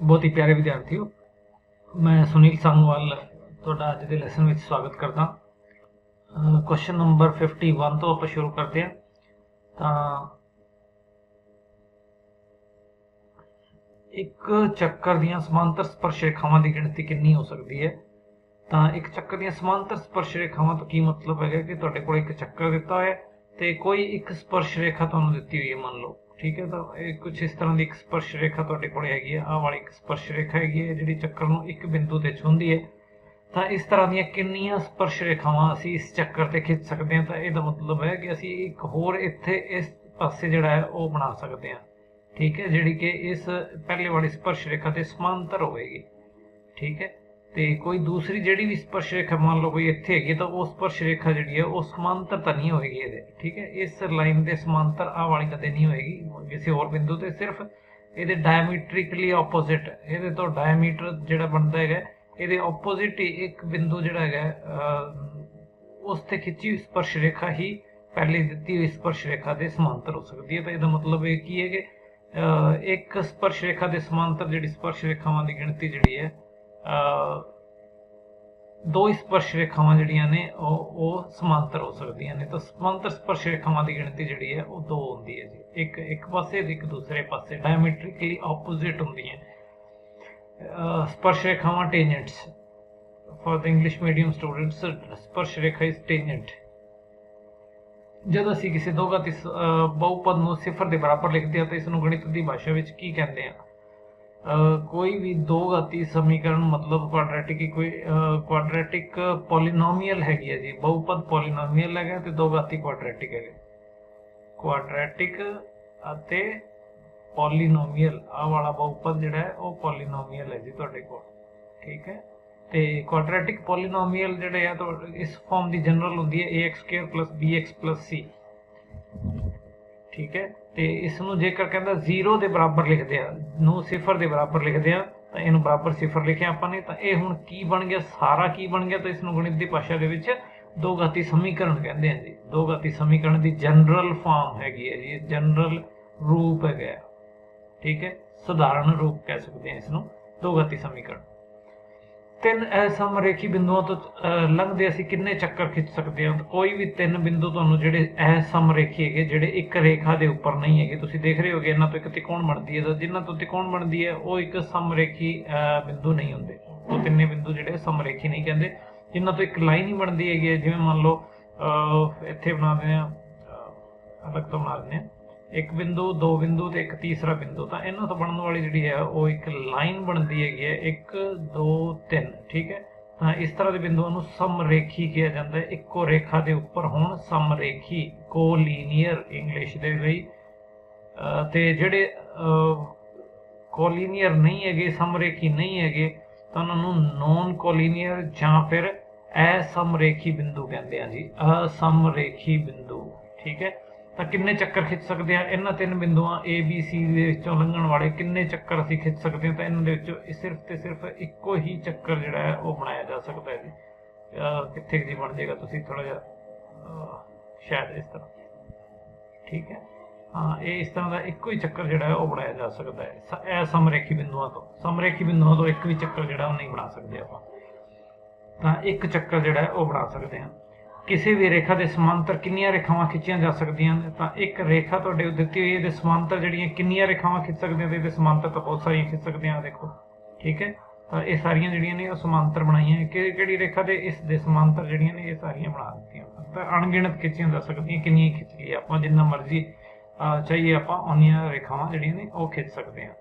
बहुत ही प्यारे विद्यार्थियों, मैं सुनील सांगवाल ਤੁਹਾਡਾ ਅੱਜ ਦੇ ਲੈਸਨ ਵਿੱਚ ਸਵਾਗਤ ਕਰਦਾ। क्वेश्चन नंबर 51 ਤੋਂ ਆਪਾਂ ਸ਼ੁਰੂ ਕਰਦੇ ਹਾਂ। ਤਾਂ ਇੱਕ ਚੱਕਰ ਦੀਆਂ ਸਮਾਂਤਰ ਸਪਰਸ਼ ਰੇਖਾਵਾਂ ਦੀ ਗਿਣਤੀ ਕਿੰਨੀ ਹੋ ਸਕਦੀ ਹੈ? ਤਾਂ ਇੱਕ ਚੱਕਰ ਦੀਆਂ ਸਮਾਂਤਰ ਸਪਰਸ਼ ਰੇਖਾਵਾਂ ਤੋਂ ਕੀ ਮਤਲਬ ਹੈਗਾ ਕਿ ਤੁਹਾਡੇ ਕੋਲ ਇੱਕ ਚੱਕਰ ਦਿੱਤਾ ਹੋਇਆ ਤੇ ਕੋਈ ਇੱਕ ਸਪਰਸ਼ ਰੇਖਾ ਤੁਹਾਨੂੰ ਦਿੱਤੀ ਹੋਈ ਹੈ, ਮੰਨ ਲਓ, ठीक है। तो कुछ इस तरह की एक स्पर्श रेखा तुहाडे कोल हैगी है, आह वाली एक स्पर्श रेखा हैगी है जिहड़ी चक्कर नूं एक बिंदु ते छूंहदी है। तो इस तरह दी किन्नियां स्पर्श रेखावां असीं इस चक्कर ते खिंच सकते हैं। तो इहदा मतलब है कि असीं एक होर इत्थे इस पासे जिहड़ा है वो बना सकते हैं, ठीक है, जिहड़ी कि इस पहले वाली स्पर्श रेखा ते समांतर होएगी, ठीक है। तो कोई दूसरी जिहड़ी भी स्पर्श रेखा मान लो कोई इत्थे हैगी तो वो स्पर्श रेखा जिहड़ी है वो समांतर तो नहीं होएगी इहदे, ठीक है। इस लाइन के समांतर आह वाली कदे नहीं होएगी किसी होर बिंदु ते, सिर्फ इहदे डायमीट्रिकली ऑपोजिट, इहदे तो डायमीटर जिहड़ा बनदा हैगा इहदे ऑपोजिट ही एक बिंदु जिहड़ा हैगा उस ते खिंची हुई स्पर्श रेखा ही पहले दित्ती हुई स्पर्श रेखा के समांतर हो सकती है। तो इहदा मतलब ये की है कि एक स्पर्श रेखा के समांतर जिहड़ी स्पर्श रेखावां की गिणती जिहड़ी है दो स्पर्श रेखावां जिहड़ियां ने वो समांतर हो सकदियां ने। तो समांतर स्पर्श रेखावां की गिणती जिहड़ी है वो दो होंदी है जी, एक एक पासे एक दूसरे पासे डायमीट्रिकली ऑपोजिट होंदी है। स्पर्श रेखावां tangents for the English medium students, स्पर्श रेखा इज टेंजेंट। जब असीं किसी दो घाती बहुपद नूं सिफर के बराबर लिखते हैं तो इसनूं गणित की भाषा में की कहते हैं? कोई भी दो घाती समीकरण मतलब क्वाड्रेटिक कोई क्वाड्रेटिक पॉलीनोमियल हैगी है जी, बहुपद पॉलीनोमियल है तो दो घाती क्वाड्रेटिक है। क्वाड्रेटिक अते पॉलीनोमियल आ वाला बहुपद जिहड़ा है वो पॉलीनोमियल है जी तुहाडे कोल, ठीक है। तो क्वाड्रेटिक पॉलीनोमियल जिहड़े है तो इस फॉर्म की जनरल होंदी है ax² + bx + c, ठीक है। तो इसनूं जेकर कहंदा 0 के बराबर लिखते हैं, नूं सिफर के बराबर लिखते हैं तो इनू बराबर सिफर लिखिया आपां ने, तो यह हुण की बन गया, सारा की बन गया। तो इसनूं गणित की भाषा दे विच दो घाती समीकरण कहते हैं जी। दो घाती समीकरण की जनरल फॉर्म हैगी है जी, जनरल रूप है, ठीक है, साधारण रूप कह सकते हैं इसनूं, दो घाती समीकरण। तीन असमरेखी बिंदुओं तो लंघदे असीं किन्ने चक्कर खिंच सकते हैं? तो कोई भी तीन बिंदु तुहानूं जिहड़े असमरेखी है, जिहड़े एक रेखा के उपर नहीं है, तुसीं देख रहे होगे इन्हां तो एक त्रिकोण बनती है। तो जिन्हां तो त्रिकोण बनती है वो एक समरेखी बिंदु नहीं होंगे, वो तिन्ने बिंदु जिहड़े समरेखी नहीं कहते। जिन्हां तो एक लाइन ही बनती है, जिवें मान लो इत्थे बना दें, अलग तो बना दें एक बिंदु, दो बिंदु तो एक तीसरा बिंदु, तो इन्हों तो बनने वाली जी है वो एक लाइन बनती है, 1 2 3, ठीक है। तो इस तरह के बिंदुओं को समरेखी कहा जाता है, एको रेखा के उपर होण समरेखी, कोलीनियर इंग्लिश दे लई। ते जिहड़े कोलीनियर नहीं है, समरेखी नहीं है, तो उन्होंने नॉन कोलीनियर जां फिर असमरेखी बिंदु कहते हैं जी, असमरेखी बिंदु, ठीक है। तो किन्ने चक्कर खिंच सकते हैं? इन्हां तीन बिंदुआं ए बी सी दे विचों लंघण वाले किन्ने चक्कर असीं खिंच सकते हैं? तो इन्हां दे विचों सिर्फ ते सिर्फ इक्को ही चक्कर जिहड़ा है वो बनाया जा सकता है जी। कित्थे जी बन जाएगा, तुसीं थोड़ा जिहा शायद इस तरह, ठीक है। हाँ, ये इस तरह का इक्को ही चक्कर जिहड़ा है वो बनाया जा सकता है असमरेखी बिंदुआं तो। समरेखी बिंदुआं तो एक भी चक्कर जिहड़ा वो नहीं बना सकते आपां, तां एक चक्कर जिहड़ा है वो बना सकते हैं। किसी भी रेखा के समांतर किन्नियां रेखावां खिंचियां जा सकदियां ने? तो एक रेखा तुहाडे दित्ती हुई है, समांतर जिहड़ियां किन्नियां रेखावां खिंच सकदे हैं? तो समांतर तो बहुत सारियां खिंच सकदे हैं, देखो, ठीक है। तो ये सारियां जिहड़ियां ने समांतर बनाईयां, किहड़ी रेखा दे इस दे समांतर जिहड़ियां ने ये सारियां बना दित्तियां। तो अणगिणत खिंचियां जा सकदियां, किन्नियां खिंच लईए आपां, जिन्ना मर्जी चाहिए आपां उन्नियां रेखावां जिहड़ियां ने वो खिंच सकदे हैं।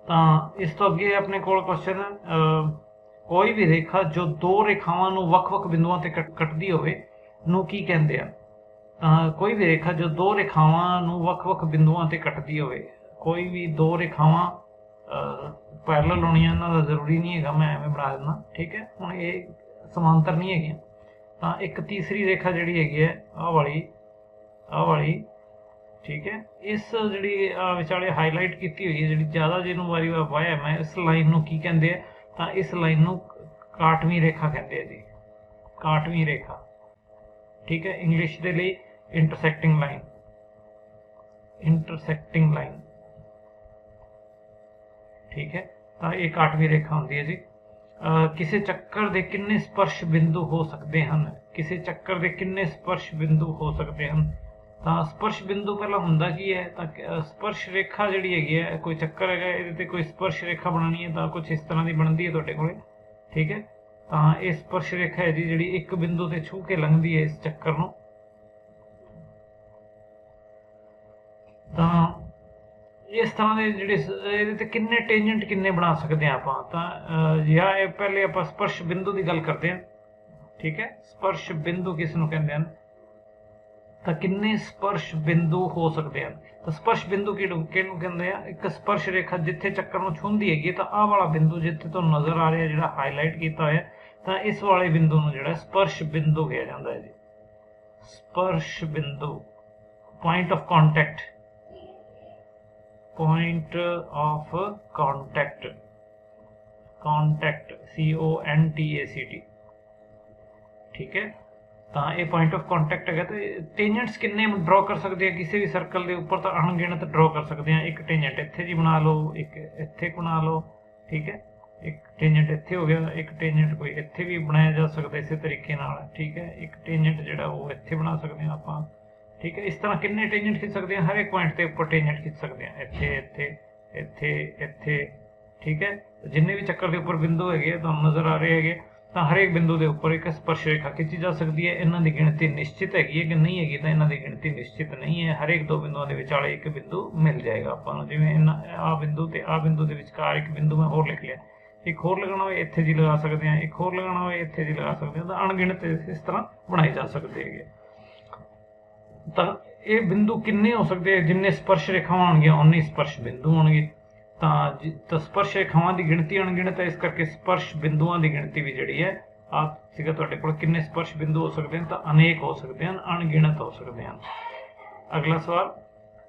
तो इस तो अगे अपने कोल क्वेश्चन, कोई भी रेखा जो दो रेखावां नूं वख-वख बिंदुआं ते कटदी होवे नूं की कहंदे आ? कोई भी रेखा जो दो रेखावां नूं वख-वख बिंदुआं ते कटदी होवे, कोई भी दो रेखावां पैरेलल होणियां, इन्हां दा जरूरी नहीं है, मैं एवें बना देना, ठीक है। हुण ये समांतर नहीं हैगियां, तां एक तीसरी रेखा जिहड़ी हैगी है आह वाली, ठीक है, इस जिहड़ी विचाले हाईलाइट की हुई है, जिहड़ी ज़्यादा जिन्हों वारी वाया मैं, इस लाइन नूं की कहंदे आ? तो इस लाइन नूं काटवीं रेखा कहते हैं जी, काटवीं रेखा, ठीक है। इंग्लिश के लिए इंटरसैक्टिंग लाइन, इंटरसैक्टिंग लाइन, ठीक है। तो एक 8वीं रेखा होंदी है जी। किसी चक्कर दे किन्ने स्पर्श बिंदु हो सकते हैं, किसी चक्कर दे किन्ने स्पर्श बिंदु हो सकते हैं। तो स्पर्श बिंदु पहला हुंदा की है, तो स्पर्श रेखा जिहड़ी हैगी है, कोई चक्कर है इहदे ते कोई स्पर्श रेखा बनानी है तो कुछ इस तरह की बनती है तुहाडे कोले, ठीक है। तो ये स्पर्श रेखा है जी जिहड़ी एक बिंदु ते छू के लंघदी है इस चक्कर नूं। तो इस तरह के जिहड़े किन्ने टेंजेंट किन्ने बना सकते हैं आपां, तां या पहले आपां स्पर्श बिंदु की गल करते हैं, ठीक है। स्पर्श बिंदु किस नूं कहंदे हन, तां किन्ने स्पर्श बिंदु हो सकते हैं। तो स्पर्श बिंदु किहनूं कहंदे आ, एक स्पर्श रेखा जिथे चक्कर नूं छूंदी हैगी, तो आह वाला बिंदु जिथे तुहानूं नज़र आ रहा है जिहड़ा हाईलाइट कीता होया, तो इस वाले बिंदु नूं जिहड़ा स्पर्श बिंदु कहा जाता है जी। स्पर्श बिंदु, point of contact, point of contact, contact CONTACT, ठीक है। तो ये पॉइंट ऑफ कॉन्टैक्ट है। तो टेंजेंट्स किन्ने ड्रॉ कर सकते हैं किसी भी सर्कल के ऊपर, तो अणगिणत ड्रॉ कर सकते हैं। एक टेंजेंट इत्थे जी बना लो, एक इत्थे बना लो, ठीक है। एक टेंजेंट इत्थे हो गया, एक टेंजेंट कोई इत्थे भी बनाया जा सकता है इस तरीके नाल, ठीक है। एक टेंजेंट जिहड़ा वो इत्थे बना सकते हैं आपां, ठीक है। इस तरह किन्ने टेंजेंट खिंच सकते हैं, हर एक पॉइंट के उपर टेंजेंट खिंच सकते हैं, इत्थे इत्थे इत्थे इत्थे, ठीक है। जिन्ने भी चक्कर के उपर बिंदु है तुहानूं नज़र आ रहे हैं, तो हर एक बिंदु के उपर एक स्पर्श रेखा खिंची जा सकती है। इन्हां दी गिणती निश्चित हैगी है कि नहीं हैगी, तो इन्हां दी गिणती निश्चित नहीं है। हर एक दो बिंदुओं के विचाले एक बिंदु मिल जाएगा आपां नूं। जिवें आ बिंदु ते आ बिंदु के विचकार एक बिंदु मैं होर लिख लिया, एक होर लगाना होए इत्थे जी लगा सकते हैं, एक होर लगाना होए इत्थे जी लगा सकते हैं। तो अणगिणत इस तरह बनाए जा सकते हैं। तो ये बिंदु किन्ने हो सकते हैं, जिन्ने स्पर्श रेखावां होणगीਆਂ उन्ने स्पर्श बिंदु होणगे। तो स्पर्श रेखावां की गिणती अणगिणत है, इस करके स्पर्श बिंदुओं की गिणती भी जिहड़ी है आप सीगा तुहाडे कोल किन्ने स्पर्श बिंदु हो सकते हैं, तो अनेक हो सकते हैं, अणगिणत हो सकते हैं। अगला सवाल,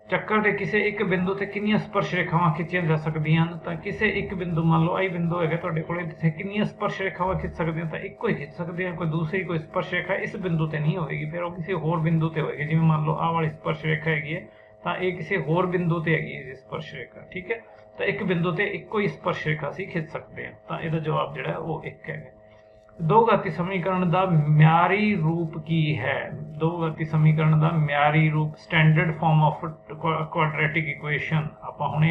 चक्कर के किसी एक बिंदु से कितनी स्पर्श रेखावां खिंचियां जा सकदियां हैं। तो किसी एक बिंदु, मान लो आई बिंदु है तुहाडे कोल, इत्थे कितनी स्पर्श रेखावां खिंच सकते हैं, तो एक ही खिंच सकते हैं। कोई दूसरी कोई स्पर्श रेखा इस बिंदु से नहीं होगी, फिर वो किसी होर बिंदु से होगी। जिवें मान लो आह वाली स्पर्श रेखा हैगी है, तो ये किसी होर बिंदु से हैगी है स्पर्श रेखा, ठीक है। तो एक बिंदु से एक ही स्पर्श रेखा असीं खिंच सकते हैं। तो इसका जवाब जिहड़ा वो एक है। दो घाती समीकरण का म्यारी रूप की है। दो घाती समीकरण का म्यारी रूप, standard form of quadratic equation आपां हुणे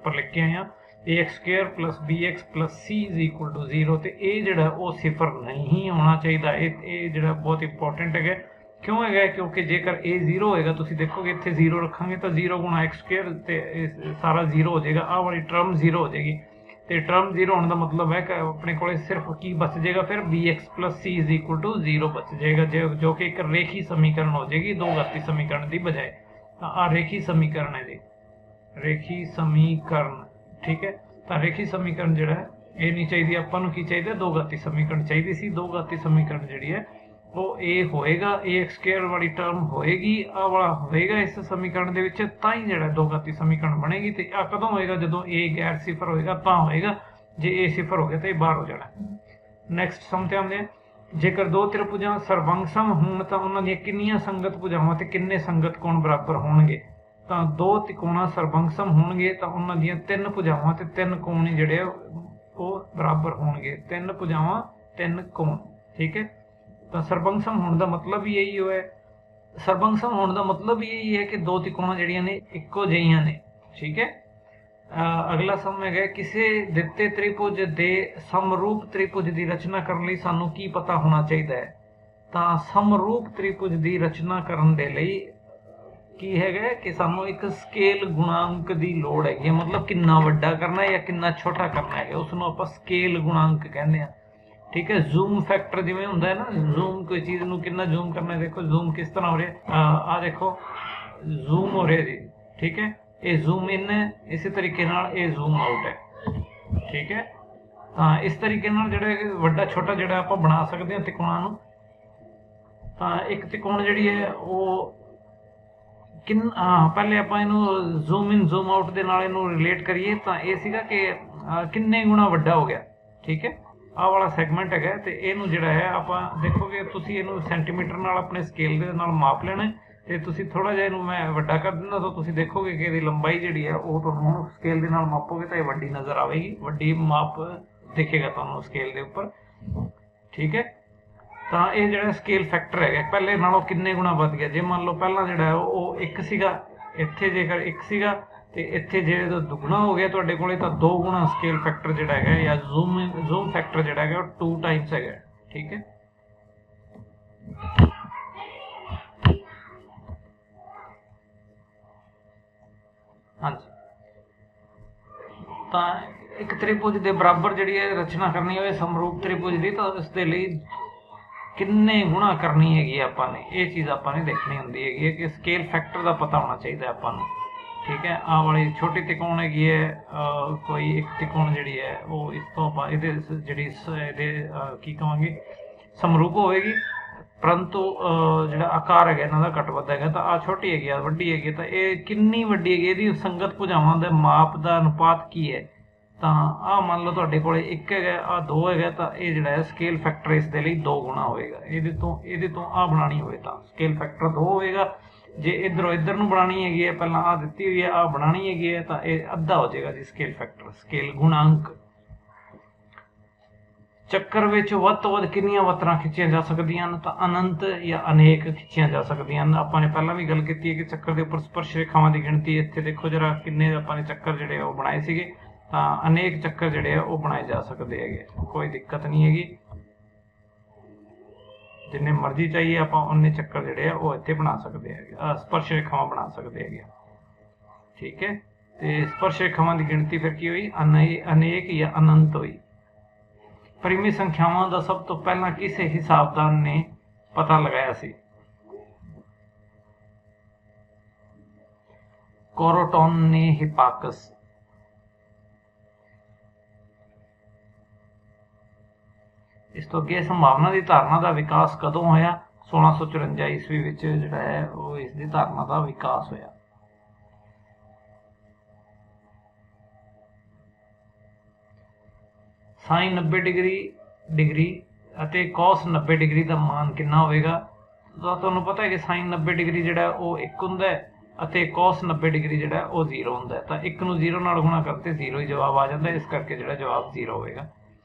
पर लिख के आए हैं, ax² + bx + c = 0। तो ये जिहड़ा वो सिफर नहीं होना चाहिए। ये जिहड़ा बहुत इंपॉर्टेंट है। क्यों है, क्योंकि जेकर a 0 होएगा, तुसीं देखोगे इत्थे 0 रखांगे तो 0 × x² ते सारा 0 हो जाएगा, आह वाली टर्म 0 हो जाएगी। तो टर्म 0 होने का मतलब है कि अपने को सिर्फ की बच जाएगा, फिर bx + c = 0 बच जाएगा, जो कि एक रेखी समीकरण हो जाएगी दो घाती समीकरण की बजाय। तो आ रेखी समीकरण है जी, रेखी समीकरण, ठीक है। तो रेखी समीकरण जिहड़ा है ये नहीं चाहिए आपां नूं, की चाहिए दो घाती समीकरण चाहिए सी। दो घाती समीकरण जिहड़ी है वो ए होएगा, ax² वाली टर्म होएगी, आ वाला होएगा इस समीकरण दे विच, तां ही जिहड़ा दो घाती समीकरण बनेगी। तो आ कदों होएगा, जदों ए गैर सिफर होएगा तां होएगा, जे ए सिफर हो गया तो ये बाहर हो जाना। नैक्सट सम ते आउंदे आ, जेकर दो त्रिभुजां सरवंगसम होण तां उन्हां दीआं किन्नियां संगत भुजावां ते किन्ने संगत कोण बराबर होणगे। तां दो त्रिकोण सरवंगसम होणगे तां उन्हां दीआं तीन भुजावां ते तीन कोण जिहड़े वो बराबर होणगे। तीन भुजावां तीन कोण, ठीक है। तो सरवंगसम होने का मतलब ही यही है। सरवंगसम होने का मतलब यही है कि दो त्रिकोण जिहड़ियां ने इक्को जिहियां ने, ठीक है। अगला सम है, किसी दिते त्रिभुज के समरूप त्रिभुज की रचना करने लई सानू की पता होना चाहिए है। तो समरूप त्रिभुज की रचना करने दे लई की है कि सानू एक स्केल गुणांक की लोड़ है, मतलब कितना वड्डा करना है या कितना छोटा करना है, उसनूं आपां स्केल गुणांक कहंदे आ, ठीक है। जूम फैक्टर जिवें हुंदा है ना, जूम कोई चीज़ नूं कितना जूम करना है, देखो जूम किस तरह हो रहा है, आ देखो जूम हो रहा है जी, ठीक है। ये जूम इन है, इसी तरीके नाल ये जूम आउट है, ठीक है। इस तरीके नाल जिहड़ा वड्डा छोटा जिहड़ा आपां बना सकते हैं त्रिकोणां नूं। एक त्रिकोण जिहड़ी है वो पहले आपां इहनूं जूम इन जूम आउट दे नाल इहनूं रिलेट करिए, तो ये सीगा कि किन्ने गुणा वड्डा हो गया, ठीक है। आह वाला सैगमेंट है, तो इहनूं जिहड़ा है आपां देखोगे तुसीं इहनूं सेंटीमीटर नाल अपने स्केल दे नाल माप लेना है। ਤੇ ਤੁਸੀਂ ਥੋੜਾ ਜਿਹਾ ਇਹਨੂੰ ਮੈਂ ਵੱਡਾ ਕਰ ਦਿੰਦਾ ਤਾਂ ਤੁਸੀਂ ਦੇਖੋਗੇ ਕਿ ਇਹਦੀ ਲੰਬਾਈ ਜਿਹੜੀ ਹੈ ਉਹ ਤੁਹਾਨੂੰ ਹੁਣ ਸਕੇਲ ਦੇ ਨਾਲ ਮਾਪੋਗੇ ਤਾਂ ਇਹ ਵੱਡੀ ਨਜ਼ਰ ਆਵੇਗੀ, ਵੱਡੀ ਮਾਪ ਦਿਖੇਗਾ ਤੁਹਾਨੂੰ ਸਕੇਲ ਦੇ ਉੱਪਰ। ਠੀਕ ਹੈ, ਤਾਂ ਇਹ ਜਿਹੜਾ ਸਕੇਲ ਫੈਕਟਰ ਹੈਗਾ ਪਹਿਲੇ ਨਾਲੋਂ ਕਿੰਨੇ ਗੁਣਾ ਵੱਧ ਗਿਆ। ਜੇ ਮੰਨ ਲਓ ਪਹਿਲਾਂ ਜਿਹੜਾ ਉਹ 1 ਸੀਗਾ, ਇੱਥੇ ਜੇਕਰ 1 ਸੀਗਾ ਤੇ ਇੱਥੇ ਜੇ ਦੁੱਗਣਾ ਹੋ ਗਿਆ ਤੁਹਾਡੇ ਕੋਲੇ ਤਾਂ 2 ਗੁਣਾ ਸਕੇਲ ਫੈਕਟਰ ਜਿਹੜਾ ਹੈਗਾ ਜਾਂ ਜ਼ੂਮ ਫੈਕਟਰ ਜਿਹੜਾ ਹੈਗਾ ਉਹ 2 ਟਾਈਮਸ ਹੈਗਾ। ਠੀਕ ਹੈ, ਹਾਂਜੀ। ਤਾਂ ਇੱਕ ਤ੍ਰਿਭੁਜ ਦੇ ਬਰਾਬਰ ਜਿਹੜੀ ਹੈ ਰਚਨਾ ਕਰਨੀ ਹੋਵੇ ਸਮਰੂਪ ਤ੍ਰਿਭੁਜ ਦੀ, ਤਾਂ ਇਸ ਦੇ ਲਈ ਕਿੰਨੇ ਗੁਣਾ ਕਰਨੀ ਹੈਗੀ ਆਪਾਂ ਨੇ, ਇਹ ਚੀਜ਼ ਆਪਾਂ ਨੇ ਦੇਖਣੀ ਹੁੰਦੀ ਹੈਗੀ ਹੈ ਕਿ ਸਕੇਲ ਫੈਕਟਰ ਦਾ ਪਤਾ ਹੋਣਾ ਚਾਹੀਦਾ ਆਪਾਂ ਨੂੰ। ਠੀਕ ਹੈ, ਆਹ ਵਾਲੀ ਛੋਟੀ ਤਿਕੋਣ ਹੈਗੀ ਹੈ, ਕੋਈ ਇੱਕ ਤਿਕੋਣ ਜਿਹੜੀ ਹੈ ਉਹ ਇਸ ਤੋਂ ਆਪਾਂ ਇਹਦੇ ਜਿਹੜੀ ਇਹਦੇ ਕੀ ਕਹਾਂਗੇ ਸਮਰੂਪ ਹੋਵੇਗੀ, ਪਰੰਤੂ ਜਿਹੜਾ ਆਕਾਰ ਹੈਗਾ ਇਹਨਾਂ ਦਾ ਘੱਟ ਵੱਧ ਹੈਗਾ। ਤਾਂ ਆਹ ਛੋਟੀ ਹੈਗੀ ਆ ਵੱਡੀ ਹੈਗੀ, ਤਾਂ ਇਹ ਕਿੰਨੀ ਵੱਡੀ ਹੈਗੀ, ਇਹਦੀ ਸੰਗਤ ਭੁਜਾਵਾਂ ਦੇ ਮਾਪ ਦਾ ਅਨੁਪਾਤ ਕੀ ਹੈ। ਤਾਂ ਆਹ ਮੰਨ ਲਓ ਤੁਹਾਡੇ ਕੋਲੇ 1 ਹੈਗਾ, ਆਹ 2 ਹੈਗਾ, ਤਾਂ ਇਹ ਜਿਹੜਾ ਹੈ ਸਕੇਲ ਫੈਕਟਰ ਇਸ ਦੇ ਲਈ 2 ਗੁਣਾ ਹੋਵੇਗਾ। ਇਹਦੇ ਤੋਂ ਆਹ ਬਣਾਉਣੀ ਹੋਵੇ ਤਾਂ ਸਕੇਲ ਫੈਕਟਰ 2 ਹੋਵੇਗਾ। ਜੇ ਇੱਧਰੋਂ ਇੱਧਰ ਨੂੰ ਬਣਾਉਣੀ ਹੈਗੀ ਹੈ, ਪਹਿਲਾਂ ਆਹ ਦਿੱਤੀ ਹੋਈ ਹੈ, ਆਹ ਬਣਾਉਣੀ ਹੈਗੀ ਹੈ, ਤਾਂ ਇਹ ਅੱਧਾ ਹੋ ਜਾਏਗਾ ਜੀ ਸਕੇਲ ਫੈਕਟਰ, ਸਕੇਲ ਗੁਣਾਂਕ। ਚੱਕਰ ਵਿੱਚ ਵੱਧ ਤੋਂ ਵੱਧ ਕਿੰਨੀਆਂ ਵਤਰਾਂ ਖਿੱਚੀਆਂ ਜਾ ਸਕਦੀਆਂ ਹਨ, ਤਾਂ ਅਨੰਤ ਜਾਂ ਅਨੇਕ ਖਿੱਚੀਆਂ ਜਾ ਸਕਦੀਆਂ ਹਨ। ਆਪਾਂ ਨੇ ਪਹਿਲਾਂ ਵੀ ਗੱਲ ਕੀਤੀ ਹੈ ਕਿ ਚੱਕਰ ਦੇ ਉੱਪਰ ਸਪਰਸ਼ ਰੇਖਾਵਾਂ ਦੀ ਗਿਣਤੀ, ਇੱਥੇ ਦੇਖੋ ਜਰਾ ਕਿੰਨੇ ਆਪਾਂ ਨੇ ਚੱਕਰ ਜਿਹੜੇ ਉਹ ਬਣਾਏ ਸੀਗੇ, ਤਾਂ ਅਨੇਕ ਚੱਕਰ ਜਿਹੜੇ ਆ ਉਹ ਬਣਾਏ ਜਾ ਸਕਦੇ ਹੈਗੇ, ਕੋਈ ਦਿੱਕਤ ਨਹੀਂ ਹੈਗੀ। ਜਿੰਨੇ ਮਰਜ਼ੀ ਚਾਹੀਏ ਆਪਾਂ ਉਹਨੇ ਚੱਕਰ ਜਿਹੜੇ ਆ ਉਹ ਇੱਥੇ ਬਣਾ ਸਕਦੇ ਹੈਗੇ, ਸਪਰਸ਼ ਰੇਖਾਵਾਂ ਬਣਾ ਸਕਦੇ ਹੈਗੇ। ਠੀਕ ਹੈ, ਤੇ ਸਪਰਸ਼ ਰੇਖਾਵਾਂ ਦੀ ਗਿਣਤੀ ਫਿਰ ਕੀ ਹੋਈ, ਅਨੇਕ ਜਾਂ ਅਨੰਤ ਹੋਈ। ਪਰਿਮੀ ਸੰਖਿਆਵਾਂ ਦਾ ਸਭ ਤੋਂ ਪਹਿਲਾਂ ਕਿਸੇ ਹਿਸਾਬਦਾਨ ਨੇ ਪਤਾ ਲਗਾਇਆ ਸੀ, ਕੋਰੋਟਨ ਨੇ ਹਿਪਾਕਸ। ਇਸ ਤੋਂ ਅੱਗੇ ਸੰਭਾਵਨਾ ਦੀ ਧਾਰਨਾ ਦਾ ਵਿਕਾਸ ਕਦੋਂ ਹੋਇਆ, 1654 ਈਸਵੀ ਵਿੱਚ ਜਿਹੜਾ ਹੈ ਉਹ ਇਸ ਦੀ ਧਾਰਨਾ ਦਾ ਵਿਕਾਸ ਹੋਇਆ। ਸਾਈਨ 90 ਡਿਗਰੀ ਅਤੇ ਕੋਸ 90 ਡਿਗਰੀ ਦਾ ਮਾਨ ਕਿੰਨਾ ਹੋਵੇਗਾ। ਤਾਂ ਤੁਹਾਨੂੰ ਪਤਾ ਹੈ ਕਿ ਸਾਈਨ 90 ਡਿਗਰੀ ਜਿਹੜਾ ਉਹ 1 ਹੁੰਦਾ ਹੈ ਅਤੇ ਕੋਸ 90 ਡਿਗਰੀ ਜਿਹੜਾ ਉਹ 0 ਹੁੰਦਾ ਹੈ। ਤਾਂ 1 ਨੂੰ 0 ਨਾਲ ਗੁਣਾ ਕਰਤੇ 0 ਹੀ ਜਵਾਬ ਆ ਜਾਂਦਾ, ਇਸ ਕਰਕੇ ਜਿਹੜਾ ਜਵਾਬ 0 ਹੋਵੇਗਾ।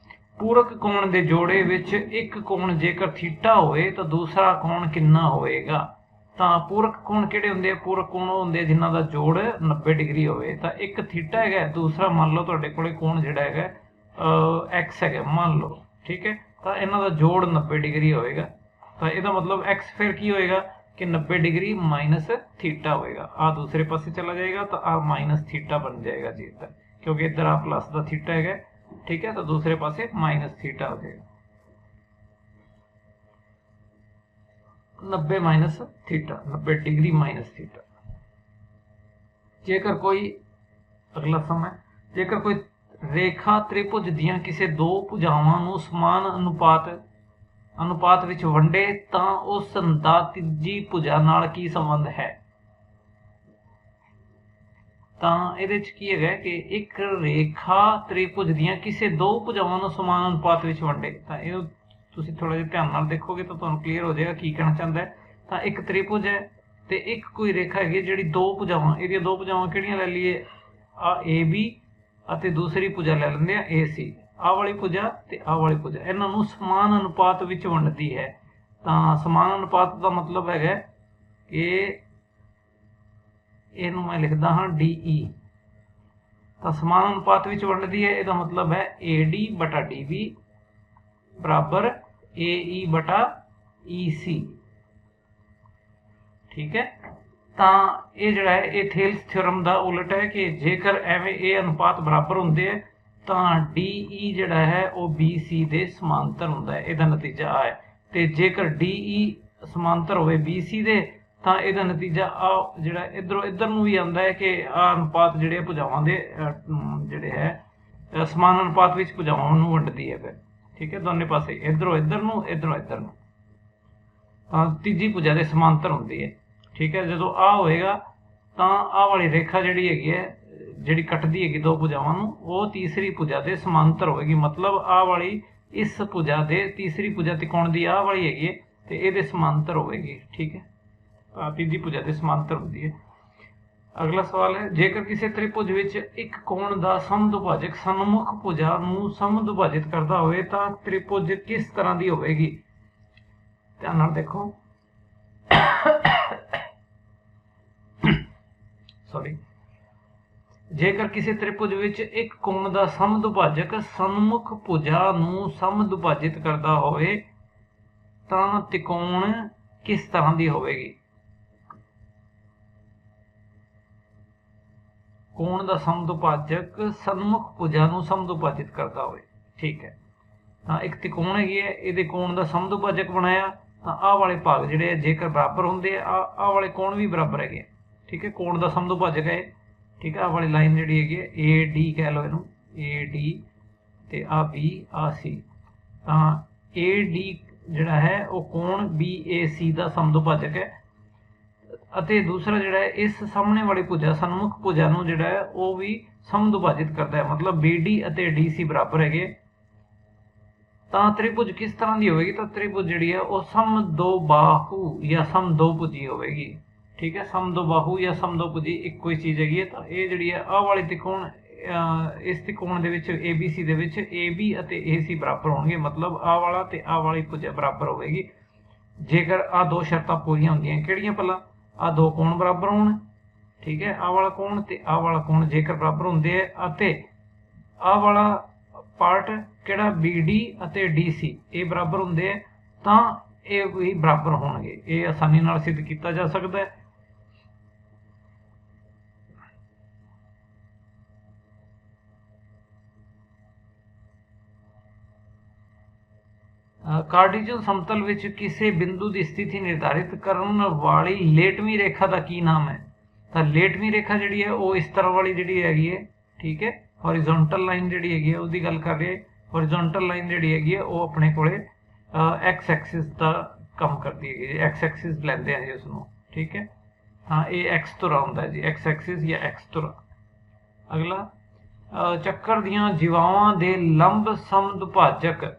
ਪੂਰਕ ਕੋਣ ਦੇ ਜੋੜੇ ਵਿੱਚ ਇੱਕ ਕੋਣ ਜੇਕਰ ਥੀਟਾ ਹੋਵੇ ਤਾਂ ਦੂਸਰਾ ਕੋਣ ਕਿੰਨਾ ਹੋਵੇਗਾ। ਤਾਂ ਪੂਰਕ ਕੋਣ ਕਿਹੜੇ ਹੁੰਦੇ ਆ, ਪੂਰਕ ਕੋਣ ਉਹ ਹੁੰਦੇ ਆ ਜਿਨ੍ਹਾਂ ਦਾ ਜੋੜ 90 ਡਿਗਰੀ ਹੋਵੇ। ਤਾਂ ਇੱਕ ਥੀਟਾ ਹੈਗਾ, ਦੂਸਰਾ ਮੰਨ ਲਓ ਤੁਹਾਡੇ ਕੋਲੇ ਕੋਣ ਜਿਹੜਾ ਹੈਗਾ x ਹੈਗਾ ਮੰਨ ਲਓ। ਠੀਕ ਹੈ, ਤਾਂ ਇਹਨਾਂ ਦਾ ਜੋੜ 90 ਡਿਗਰੀ ਹੋਵੇਗਾ। ਤਾਂ ਇਹਦਾ ਮਤਲਬ x ਫਿਰ ਕੀ ਹੋਏਗਾ ਕਿ 90 ਡਿਗਰੀ ਮਾਈਨਸ ਥੀਟਾ ਹੋਏਗਾ। ਆ ਦੂਸਰੇ ਪਾਸੇ ਚਲਾ ਜਾਏਗਾ ਤਾਂ ਆ ਮਾਈਨਸ ਥੀਟਾ ਬਣ ਜਾਏਗਾ ਜੀ ਇੱਧਰ, ਕਿਉਂਕਿ ਇੱਧਰ ਆ ਪਲੱਸ ਦਾ ਥੀਟਾ ਹੈਗਾ। ਠੀਕ ਹੈ, ਤਾਂ ਦੂਸਰੇ ਪਾਸੇ ਮਾਈਨਸ ਥੀਟਾ ਹੋ ਜਾਏਗਾ, 90 minus theta, 90 degree minus theta. ਜੇਕਰ ਕੋਈ ਅਗਲਾ ਸਮਾਂ ਜੇਕਰ ਕੋਈ ਰੇਖਾ ਤ੍ਰਿਭੁਜ ਦੀਆਂ ਕਿਸੇ ਦੋ ਭੁਜਾਵਾਂ ਨੂੰ ਸਮਾਨ ਅਨੁਪਾਤ ਵਿੱਚ ਵੰਡੇ ਤਾਂ ਉਸ ਦਾ ਤੀਜੀ ਭੁਜਾ ਨਾਲ ਕੀ ਸੰਬੰਧ ਹੈ। ਤਾਂ ਇਹਦੇ ਚ ਕੀ ਹੈਗਾ ਕਿ ਇੱਕ ਰੇਖਾ ਤ੍ਰਿਭੁਜ ਦੀਆਂ ਕਿਸੇ ਦੋ ਭੁਜਾਵਾਂ ਨੂੰ ਸਮਾਨ ਅਨੁਪਾਤ ਵਿੱਚ ਵੰਡੇ। ਤਾਂ ਇਹ ਤੁਸੀਂ ਥੋੜਾ ਜਿਹਾ ਧਿਆਨ ਨਾਲ ਦੇਖੋਗੇ ਤਾਂ ਤੁਹਾਨੂੰ ਕਲੀਅਰ ਹੋ ਜਾਏਗਾ ਕੀ ਕਹਿਣਾ ਚਾਹੁੰਦਾ ਹੈ। ਤਾਂ ਇੱਕ ਤ੍ਰਿਭੁਜ ਹੈ ਤੇ ਇੱਕ ਕੋਈ ਰੇਖਾ ਹੈਗੀ ਜਿਹੜੀ ਦੋ ਭੁਜਾਵਾਂ, ਇਹਦੀਆਂ ਦੋ ਭੁਜਾਵਾਂ ਕਿਹੜੀਆਂ ਲੈ ਲਈਏ, ਆ AB ਅਤੇ ਦੂਸਰੀ ਭੁਜਾ ਲੈ ਲੈਂਦੇ ਆ AC। ਆਹ ਵਾਲੀ ਭੁਜਾ ਤੇ ਆਹ ਵਾਲੀ ਭੁਜਾ, ਇਹਨਾਂ ਨੂੰ ਸਮਾਨ ਅਨੁਪਾਤ ਵਿੱਚ ਵੰਡਦੀ ਹੈ। ਤਾਂ ਸਮਾਨ ਅਨੁਪਾਤ ਦਾ ਮਤਲਬ ਹੈਗਾ ਕਿ ਇਹਨੂੰ ਮੈਂ ਲਿਖਦਾ ਹਾਂ DE। ਤਾਂ ਸਮਾਨ ਅਨੁਪਾਤ ਵਿੱਚ ਵੰਡਦੀ ਹੈ, ਇਹਦਾ ਮਤਲਬ ਹੈ AD ਬਟਾ DB ਬਰਾਬਰ AE ਬਟਾ EC। ਠੀਕ ਹੈ, ਤਾਂ ਇਹ ਜਿਹੜਾ ਹੈ ਇਹ ਥੇਲਸ ਥਿਓਰਮ ਦਾ ਉਲਟ ਹੈ ਕਿ ਜੇਕਰ ਐਵੇਂ ਇਹ ਅਨੁਪਾਤ ਬਰਾਬਰ ਹੁੰਦੇ ਹੈ ਤਾਂ DE ਜਿਹੜਾ ਹੈ ਉਹ BC ਦੇ ਸਮਾਂਤਰ ਹੁੰਦਾ ਹੈ। ਇਹਦਾ ਨਤੀਜਾ ਆ ਹੈ। ਤੇ ਜੇਕਰ DE ਸਮਾਂਤਰ ਹੋਵੇ BC ਦੇ ਤਾਂ ਇਹਦਾ ਨਤੀਜਾ ਆ ਜਿਹੜਾ ਇਧਰੋਂ ਇੱਧਰ ਨੂੰ ਵੀ ਆਉਂਦਾ ਹੈ ਕਿ ਆ ਅਨੁਪਾਤ ਜਿਹੜੇ ਭੁਜਾਵਾਂ ਦੇ ਜਿਹੜੇ ਹੈ ਸਮਾਨ ਅਨੁਪਾਤ ਵਿੱਚ ਭੁਜਾਵਾਂ ਨੂੰ ਵੰਡਦੀ ਹੈ ਫਿਰ। ਠੀਕ ਹੈ, ਦੋਨੇ ਪਾਸੇ ਇਧਰੋਂ ਇੱਧਰ ਨੂੰ ਇਧਰੋਂ ਇੱਧਰ ਨੂੰ, ਤਾਂ ਤੀਜੀ ਭੁਜਾ ਦੇ ਸਮਾਂਤਰ ਹੁੰਦੀ ਹੈ। ਠੀਕ ਹੈ, ਜਦੋਂ ਆ ਹੋਏਗਾ ਤਾਂ ਆਹ ਵਾਲੀ ਰੇਖਾ ਜਿਹੜੀ ਹੈਗੀ ਹੈ ਜਿਹੜੀ ਕੱਟਦੀ ਹੈਗੀ ਦੋ ਭੁਜਾਵਾਂ ਨੂੰ, ਉਹ ਤੀਸਰੀ ਭੁਜਾ ਦੇ ਸਮਾਂਤਰ ਹੋਏਗੀ। ਮਤਲਬ ਆਹ ਵਾਲੀ ਇਸ ਭੁਜਾ ਦੇ ਤੀਸਰੀ ਭੁਜਾ ਤਿਕੋਣ ਦੀ ਆਹ ਵਾਲੀ ਹੈਗੀ ਹੈ ਤੇ ਇਹਦੇ ਸਮਾਂਤਰ ਹੋਵੇਗੀ। ਠੀਕ ਹੈ, ਤੀਜੀ ਭੁਜਾ ਦੇ ਸਮਾਂਤਰ ਹੁੰਦੀ ਹੈ। ਅਗਲਾ ਸਵਾਲ ਹੈ, ਜੇਕਰ ਕਿਸੇ ਤ੍ਰਿਭੁਜ ਵਿੱਚ ਇੱਕ ਕੋਣ ਦਾ ਸਮਦੁਭਾਜਕ ਸਨਮੁਖ ਭੁਜਾ ਨੂੰ ਸਮਦੁਭਾਜਿਤ ਕਰਦਾ ਹੋਵੇ ਤਾਂ ਤ੍ਰਿਭੁਜ ਕਿਸ ਤਰ੍ਹਾਂ ਦੀ ਹੋਵੇਗੀ? ਧਿਆਨ ਨਾਲ ਦੇਖੋ। ਸੌਰੀ, ਜੇਕਰ ਕਿਸੇ ਤ੍ਰਿਭੁਜ ਵਿੱਚ ਇੱਕ ਕੋਣ ਦਾ ਸਮਦੁਭਾਜਕ ਸਨਮੁਖ ਭੁਜਾ ਨੂੰ ਸਮਦੁਭਾਜਿਤ ਕਰਦਾ ਹੋਵੇ ਤਾਂ ਤਿਕੋਣ ਕਿਸ ਤਰ੍ਹਾਂ ਦੀ ਹੋਵੇਗੀ? ਕੋਣ ਦਾ ਸਮਦੁਭਾਜਕ ਸਨਮੁਖ ਭੁਜਾ ਨੂੰ ਸਮਦੁਭਾਜਿਤ ਕਰਦਾ ਹੋਵੇ, ਠੀਕ ਹੈ। ਤਾਂ ਇੱਕ ਤਿਕੋਣ ਹੈਗੀ ਹੈ, ਇਹਦੇ ਕੋਣ ਦਾ ਸਮਦੁਭਾਜਕ ਬਣਾਇਆ ਤਾਂ ਆਹ ਵਾਲੇ ਭਾਗ ਜਿਹੜੇ ਆ ਜੇਕਰ ਬਰਾਬਰ ਹੁੰਦੇ ਆ, ਆਹ ਵਾਲੇ ਕੋਣ ਵੀ ਬਰਾਬਰ ਹੈਗੇ ਆ, ਠੀਕ ਹੈ। ਕੋਣ ਦਾ ਸਮਦੁਭਾਜਕ ਹੈ, ਠੀਕ ਹੈ। ਆਹ ਵਾਲੀ ਲਾਈਨ ਜਿਹੜੀ ਹੈਗੀ ਹੈ ਏ ਡੀ ਕਹਿ ਲਓ ਇਹਨੂੰ, ਏ ਡੀ, ਤੇ ਆ ਬੀ, ਆ ਸੀ। ਤਾਂ ਏ ਡੀ ਜਿਹੜਾ ਹੈ ਉਹ ਕੋਣ ਬੀ ਏ ਸੀ ਦਾ ਸਮਦੁਭਾਜਕ ਹੈ, ਅਤੇ ਦੂਸਰਾ ਜਿਹੜਾ ਹੈ ਇਸ ਸਾਹਮਣੇ ਵਾਲੀ ਭੁਜਾ ਸਨਮੁਖ ਭੁਜਾ ਨੂੰ ਜਿਹੜਾ ਹੈ ਉਹ ਵੀ ਸਮਦੁਭਾਜਿਤ ਕਰਦਾ ਹੈ, ਮਤਲਬ ਬੀ ਡੀ ਅਤੇ ਡੀ ਸੀ ਬਰਾਬਰ ਹੈਗੇ। ਤਾਂ ਤ੍ਰਿਭੁਜ ਕਿਸ ਤਰ੍ਹਾਂ ਦੀ ਹੋਵੇਗੀ? ਤਾਂ ਤ੍ਰਿਭੁਜ ਜਿਹੜੀ ਹੈ ਉਹ ਸਮਦੋਬਾਹੂ ਜਾਂ ਸਮਦੋਭੁਜੀ ਹੋਵੇਗੀ, ਠੀਕ ਹੈ। ਸਮਦੋਬਾਹੂ ਜਾਂ ਸਮਦੋਭੁਜੀ ਇੱਕੋ ਹੀ ਚੀਜ਼ ਹੈਗੀ ਹੈ। ਤਾਂ ਇਹ ਜਿਹੜੀ ਹੈ ਆਹ ਵਾਲੀ ਤਿਕੋਣ, ਇਸ ਤਿਕੋਣ ਦੇ ਵਿੱਚ ABC ਦੇ ਵਿੱਚ AB ਅਤੇ AC ਬਰਾਬਰ ਹੋਣਗੇ, ਮਤਲਬ ਆਹ ਵਾਲਾ ਤੇ ਆਹ ਵਾਲੀ ਭੁਜਾ ਬਰਾਬਰ ਹੋਵੇਗੀ ਜੇਕਰ ਆਹ ਦੋ ਸ਼ਰਤਾਂ ਪੂਰੀਆਂ ਹੁੰਦੀਆਂ। ਕਿਹੜੀਆਂ? ਪਹਿਲਾਂ ਆਹ ਦੋ ਕੋਣ ਬਰਾਬਰ ਹੋਣ, ਠੀਕ ਹੈ। ਆਹ ਵਾਲਾ ਕੋਣ ਤੇ ਆਹ ਵਾਲਾ ਕੋਣ ਜੇਕਰ ਬਰਾਬਰ ਹੁੰਦੇ ਆ ਅਤੇ ਆਹ ਵਾਲਾ ਪਾਰਟ ਕਿਹੜਾ BD ਅਤੇ DC ਇਹ ਬਰਾਬਰ ਹੁੰਦੇ ਆ ਤਾਂ ਇਹ ਵੀ ਬਰਾਬਰ ਹੋਣਗੇ। ਇਹ ਆਸਾਨੀ ਨਾਲ ਸਿੱਧ ਕੀਤਾ ਜਾ ਸਕਦਾ ਹੈ। ਕਾਰਟੀਜਨ ਸਮਤਲ ਵਿੱਚ ਕਿਸੇ ਬਿੰਦੂ ਦੀ ਸਥਿਤੀ ਨਿਰਧਾਰਿਤ ਕਰਨ ਵਾਲੀ ਲੇਟਵੀਂ ਰੇਖਾ ਦਾ ਕੀ ਨਾਮ ਹੈ? ਤਾਂ ਲੇਟਵੀਂ ਰੇਖਾ ਜਿਹੜੀ ਹੈ ਉਹ ਇਸ ਤਰ੍ਹਾਂ ਵਾਲੀ ਜਿਹੜੀ ਹੈਗੀ ਹੈ, ਠੀਕ ਹੈ। ਹੌਰੀਜ਼ੌਂਟਲ ਲਾਈਨ ਜਿਹੜੀ ਹੈਗੀ ਹੈ ਉਹਦੀ ਗੱਲ ਕਰ ਰਹੇ। ਹੌਰੀਜ਼ੌਂਟਲ ਲਾਈਨ ਜਿਹੜੀ ਹੈਗੀ ਹੈ ਉਹ ਆਪਣੇ ਕੋਲੇ ਐਕਸ ਐਕਸਿਸ ਦਾ ਕੰਮ ਕਰਦੀ ਹੈਗੀ, ਐਕਸ ਐਕਸਿਸ ਲੈਂਦੇ ਆ ਜੀ ਉਸਨੂੰ, ਠੀਕ ਹੈ। ਹਾਂ, ਇਹ ਐਕਸ ਤੁਰਾ ਹੁੰਦਾ ਜੀ, ਐਕਸ ਐਕਸਿਸ ਜਾਂ ਐਕਸ ਤੁਰਾ। ਅਗਲਾ, ਚੱਕਰ ਦੀਆਂ ਜੀਵਾਵਾਂ ਦੇ ਲੰਬ ਸਮਦੁਭਾਜਕ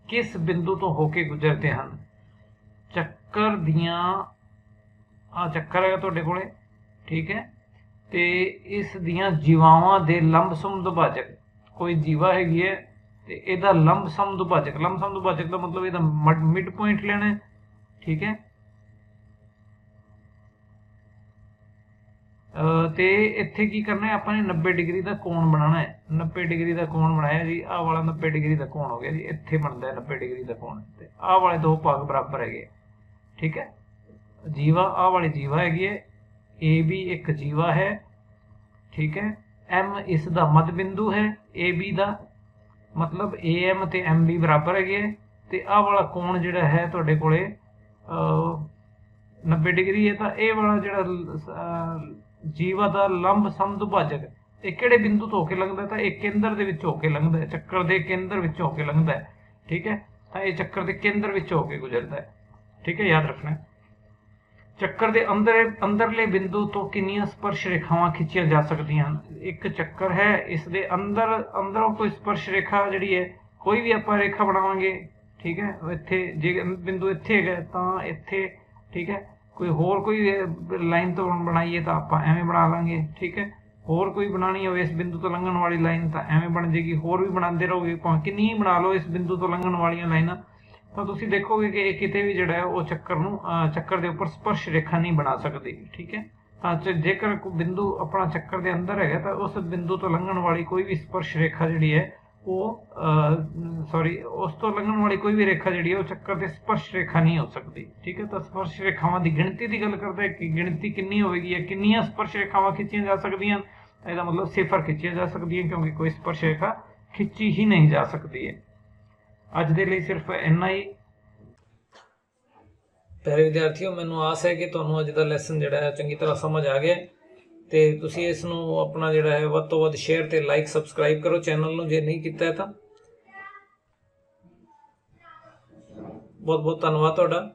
ਕਿਸ ਬਿੰਦੂ ਤੋਂ ਹੋ ਕੇ ਗੁਜ਼ਰਦੇ ਹਨ? ਚੱਕਰ ਦੀਆਂ, ਆਹ ਚੱਕਰ ਹੈਗਾ ਤੁਹਾਡੇ ਕੋਲੇ, ਠੀਕ ਹੈ। ਤੇ ਇਸ ਦੀਆਂ ਜੀਵਾਵਾਂ ਦੇ ਲੰਬ ਸਮਦੁਭਾਜਕ, ਕੋਈ ਜੀਵਾ ਹੈਗੀ ਹੈ ਤੇ ਇਹਦਾ ਲੰਬ ਸਮਦੁਭਾਜਕ, ਲੰਬ ਸਮਦੁਭਾਜਕ ਦਾ ਮਤਲਬ ਇਹਦਾ ਮਿਡ ਪੁਆਇੰਟ ਲੈਣਾ, ਠੀਕ ਹੈ। ਤੇ ਇੱਥੇ ਕੀ ਕਰਨਾ ਹੈ ਆਪਾਂ ਨੇ 90 ਡਿਗਰੀ ਦਾ ਕੋਣ ਬਣਾਉਣਾ ਹੈ। 90 ਡਿਗਰੀ ਦਾ ਕੋਣ ਬਣਾਇਆ ਜੀ, ਆਹ ਵਾਲਾ 90 ਡਿਗਰੀ ਦਾ ਕੋਣ ਹੋ ਗਿਆ ਜੀ, ਇੱਥੇ ਬਣਦਾ ਹੈ 90 ਡਿਗਰੀ ਦਾ ਕੋਣ ਤੇ ਆਹ ਵਾਲੇ ਦੋ ਭਾਗ ਬਰਾਬਰ ਹੈਗੇ, ਠੀਕ ਹੈ। ਜੀਵਾ, ਆਹ ਵਾਲੀ ਜੀਵਾ ਹੈਗੀ ਹੈ, AB ਇੱਕ ਜੀਵਾ ਹੈ, ਠੀਕ ਹੈ। M ਇਸ ਦਾ ਮੱਧ ਬਿੰਦੂ ਹੈ AB ਦਾ, ਮਤਲਬ AM ਤੇ MB ਬਰਾਬਰ ਹੈਗੇ ਤੇ ਆਹ ਵਾਲਾ ਕੋਣ ਜਿਹੜਾ ਹੈ ਤੁਹਾਡੇ ਕੋਲੇ 90 ਡਿਗਰੀ ਹੈ। ਤਾਂ ਇਹ ਵਾਲਾ ਜਿਹੜਾ ਜੀਵਾ ਦਾ ਲੰਬ ਸਮਦੁਭਾਜਕ ਇਹ ਕਿਹੜੇ ਬਿੰਦੂ ਤੋਂ ਹੋ ਕੇ ਲੰਘਦਾ? ਤਾਂ ਇਹ ਕੇਂਦਰ ਦੇ ਵਿੱਚ ਹੋ ਕੇ ਲੰਘਦਾ ਹੈ, ਚੱਕਰ ਦੇ ਕੇਂਦਰ ਵਿੱਚ ਹੋ ਕੇ ਲੰਘਦਾ ਹੈ, ਠੀਕ ਹੈ। ਤਾਂ ਇਹ ਚੱਕਰ ਦੇ ਕੇਂਦਰ ਵਿੱਚ ਹੋ ਕੇ ਗੁਜ਼ਰਦਾ ਹੈ, ਠੀਕ ਹੈ, ਯਾਦ ਰੱਖਣਾ। ਚੱਕਰ ਦੇ ਅੰਦਰਲੇ ਬਿੰਦੂ ਤੋਂ ਕਿੰਨੀਆਂ ਸਪਰਸ਼ ਰੇਖਾਵਾਂ ਖਿੱਚੀਆਂ ਜਾ ਸਕਦੀਆਂ ਹਨ? ਇੱਕ ਚੱਕਰ ਹੈ, ਇਸ ਦੇ ਅੰਦਰੋਂ ਕੋਈ ਸਪਰਸ਼ ਰੇਖਾ ਜਿਹੜੀ ਹੈ, ਕੋਈ ਵੀ ਆਪਾਂ ਰੇਖਾ ਬਣਾਵਾਂਗੇ, ਠੀਕ ਹੈ। ਇੱਥੇ ਜੇ ਬਿੰਦੂ ਇੱਥੇ ਹੈਗਾ ਤਾਂ ਇੱਥੇ, ਠੀਕ ਹੈ। ਕੋਈ ਹੋਰ ਕੋਈ ਲਾਈਨ ਤੋਂ ਬਣਾਈਏ ਤਾਂ ਆਪਾਂ ਐਵੇਂ ਬਣਾ ਲਾਂਗੇ, ਠੀਕ ਹੈ। ਹੋਰ ਕੋਈ ਬਣਾਉਣੀ ਹੋਵੇ ਇਸ ਬਿੰਦੂ ਤੋਂ ਲੰਘਣ ਵਾਲੀ ਲਾਈਨ ਤਾਂ ਐਵੇਂ ਬਣ ਜਾਏਗੀ। ਹੋਰ ਵੀ ਬਣਾਉਂਦੇ ਰਹੋਗੇ, ਭਾਵੇਂ ਕਿੰਨੀ ਹੀ ਬਣਾ ਲਓ ਇਸ ਬਿੰਦੂ ਤੋਂ ਲੰਘਣ ਵਾਲੀਆਂ ਲਾਈਨਾਂ, ਤਾਂ ਤੁਸੀਂ ਦੇਖੋਗੇ ਕਿ ਇਹ ਕਿਤੇ ਵੀ ਜਿਹੜਾ ਹੈ ਉਹ ਚੱਕਰ ਦੇ ਉੱਪਰ ਸਪਰਸ਼ ਰੇਖਾ ਨਹੀਂ ਬਣਾ ਸਕਦੀ, ਠੀਕ ਹੈ। ਤਾਂ ਜੇਕਰ ਕੋਈ ਬਿੰਦੂ ਆਪਣਾ ਚੱਕਰ ਦੇ ਅੰਦਰ ਹੈਗਾ ਤਾਂ ਉਸ ਬਿੰਦੂ ਤੋਂ ਲੰਘਣ ਵਾਲੀ ਕੋਈ ਵੀ ਸਪਰਸ਼ ਰੇਖਾ ਜਿਹੜੀ ਹੈ ਉਸ ਤੋਂ ਲੰਘਣ ਵਾਲੀ ਕੋਈ ਵੀ ਰੇਖਾ ਜਿਹੜੀ ਹੈ ਉਹ ਚੱਕਰ ਦੇ ਸਪਰਸ਼ ਰੇਖਾ ਨਹੀਂ ਹੋ ਸਕਦੀ, ਠੀਕ ਹੈ। ਤਾਂ ਸਪਰਸ਼ ਰੇਖਾਵਾਂ ਦੀ ਗਿਣਤੀ ਦੀ ਗੱਲ ਕਰਦਾ ਹੈ ਕਿ ਗਿਣਤੀ ਕਿੰਨੀ ਹੋਵੇਗੀ ਜਾਂ ਕਿੰਨੀਆਂ ਸਪਰਸ਼ ਰੇਖਾਵਾਂ ਖਿੱਚੀਆਂ ਜਾ ਸਕਦੀਆਂ, ਇਹਦਾ ਮਤਲਬ 0 ਖਿੱਚੀਆਂ ਜਾ ਸਕਦੀਆਂ, ਕਿਉਂਕਿ ਕੋਈ ਸਪਰਸ਼ ਰੇਖਾ ਖਿੱਚੀ ਹੀ ਨਹੀਂ ਜਾ ਸਕਦੀ ਹੈ। ਅੱਜ ਦੇ ਲਈ ਸਿਰਫ ਇੰਨਾ ਹੀ। ਪਿਆਰੇ ਵਿਦਿਆਰਥੀਓ, ਮੈਨੂੰ ਆਸ ਹੈ ਕਿ ਤੁਹਾਨੂੰ ਅੱਜ ਦਾ ਲੈਸਨ ਜਿਹੜਾ ਹੈ ਚੰਗੀ ਤਰ੍ਹਾਂ ਸਮਝ ਆ ਗਿਆ ਤੇ ਤੁਸੀਂ ਇਸ ਨੂੰ ਆਪਣਾ ਜਿਹੜਾ ਹੈ ਵੱਧ ਤੋਂ ਵੱਧ ਸ਼ੇਅਰ ਤੇ ਲਾਈਕ ਸਬਸਕ੍ਰਾਈਬ ਕਰੋ ਚੈਨਲ ਨੂੰ ਜੇ ਨਹੀਂ ਕੀਤਾ ਹੈ ਤਾਂ। ਬਹੁਤ ਬਹੁਤ ਧੰਨਵਾਦ ਤੁਹਾਡਾ।